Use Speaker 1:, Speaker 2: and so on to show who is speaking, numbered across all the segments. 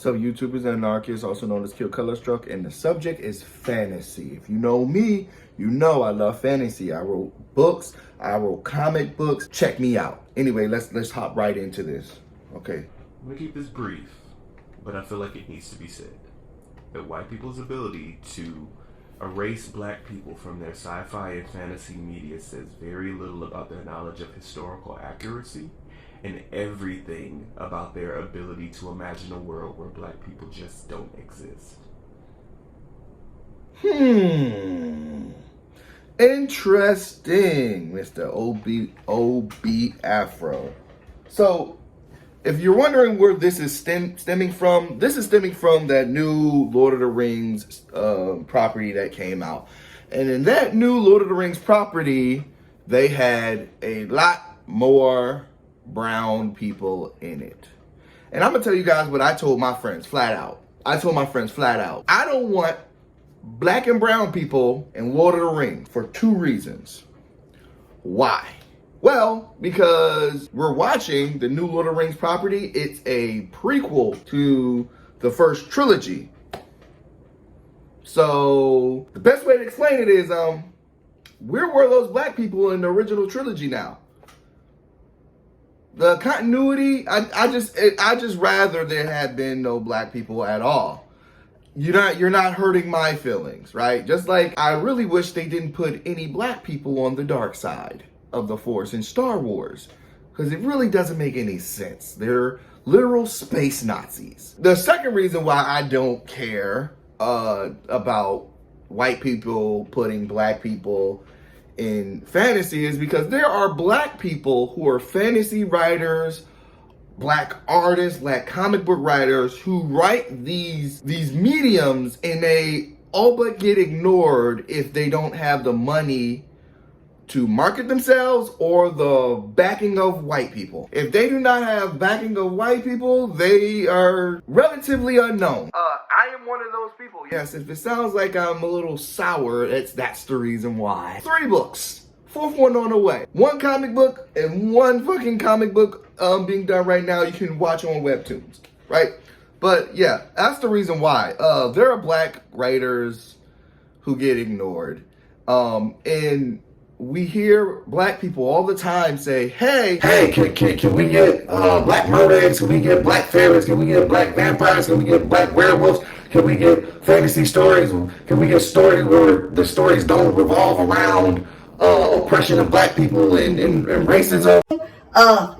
Speaker 1: What's up, YouTubers? Anarchious, also known as Kill Color Struck, and the subject is fantasy. If you know me, you know I love fantasy. I wrote books, I wrote comic books. Check me out. Anyway, let's hop right into this. Okay.
Speaker 2: I'm gonna keep this brief, but I feel like it needs to be said that white people's ability to erase black people from their sci-fi and fantasy media says very little about their knowledge of historical accuracy and everything about their ability to imagine a world where black people just don't exist.
Speaker 1: Interesting, Mr. OB Afro. So, if you're wondering where this is stemming from, this is stemming from that new Lord of the Rings property that came out. And in that new Lord of the Rings property, they had a lot more brown people in it. And I'm gonna tell you guys what I told my friends flat out. I don't want black and brown people in Lord of the Rings for two reasons. Why? Well, because we're watching the new Lord of the Rings property. It's a prequel to the first trilogy. So the best way to explain it is, where were those black people in the original trilogy now? The continuity, I just rather there had been no black people at all. You're not hurting my feelings, right? Just like I really wish they didn't put any black people on the dark side of the Force in Star Wars, because it really doesn't make any sense. They're literal space Nazis. The second reason why I don't care about white people putting black people in fantasy is because there are black people who are fantasy writers, black artists, black comic book writers who write these mediums, and they all but get ignored if they don't have the money to market themselves or the backing of white people. If they do not have backing of white people, they are relatively unknown. I am one of those people. Yes, if it sounds like I'm a little sour, that's the reason why. 3 books. 4th one on the way. 1 comic book and 1 fucking comic book being done right now. You can watch on Webtoons, right? But yeah, that's the reason why. There are black writers who get ignored. And we hear black people all the time say, hey, can we get black mermaids? Can we get black fairies? Can we get black vampires? Can we get black werewolves? Can we get fantasy stories? Can we get stories where the stories don't revolve around oppression of black people and racism?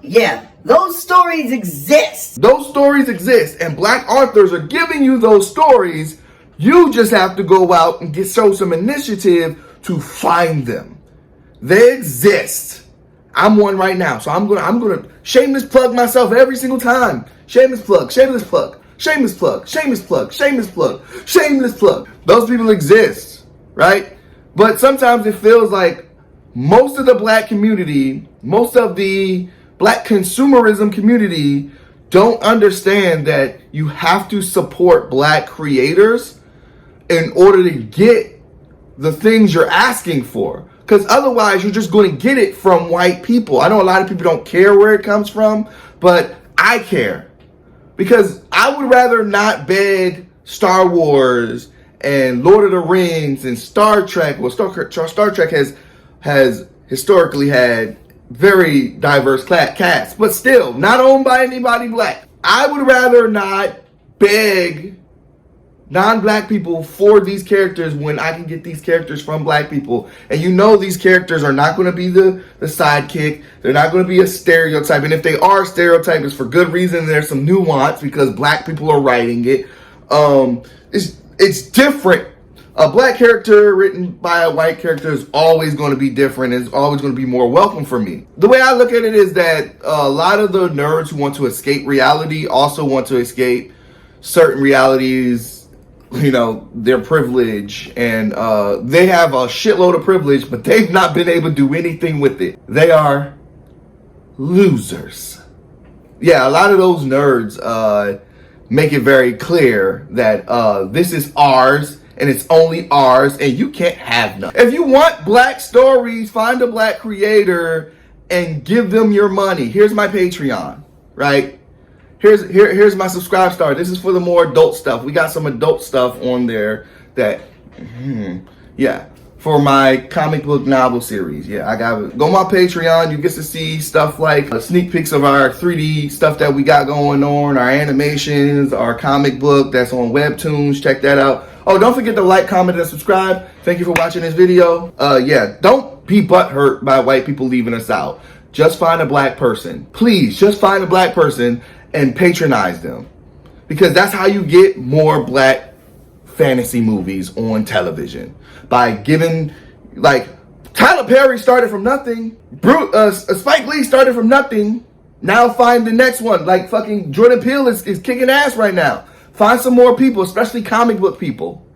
Speaker 3: Yeah, those stories exist.
Speaker 1: Those stories exist, and black authors are giving you those stories. You just have to go out and show some initiative to find them. They exist. I'm one right now, so I'm gonna shameless plug myself every single time. Shameless plug. Those people exist, right? But sometimes it feels like most of the black community, most of the black consumerism community don't understand that you have to support black creators in order to get the things you're asking for. Because otherwise, you're just going to get it from white people. I know a lot of people don't care where it comes from, but I care. Because I would rather not beg Star Wars and Lord of the Rings and Star Trek. Well, Star Trek has historically had very diverse casts, but still not owned by anybody black. I would rather not beg non-black people for these characters when I can get these characters from black people. And you know these characters are not going to be the sidekick. They're not going to be a stereotype. And if they are stereotypes, it's for good reason. There's some nuance because black people are writing it. It's different. A black character written by a white character is always going to be different. It's always going to be more welcome for me. The way I look at it is that a lot of the nerds who want to escape reality also want to escape certain realities, you know, their privilege, and they have a shitload of privilege, but they've not been able to do anything with it. They are losers. Yeah, a lot of those nerds make it very clear that this is ours, and it's only ours, and you can't have none. If you want black stories, find a black creator and give them your money. Here's my Patreon, right? Here's my subscribe star. This is for the more adult stuff. We got some adult stuff on there that, yeah, for my comic book novel series. Yeah, I got it. Go on my Patreon. You get to see stuff like sneak peeks of our 3D stuff that we got going on, our animations, our comic book that's on Webtoons. Check that out. Oh, don't forget to like, comment, and subscribe. Thank you for watching this video. Yeah, don't be butthurt by white people leaving us out. Just find a black person. Please, just find a black person and patronize them. Because that's how you get more black fantasy movies on television. By giving, like, Tyler Perry started from nothing. Spike Lee started from nothing. Now find the next one. Like, fucking Jordan Peele is kicking ass right now. Find some more people, especially comic book people.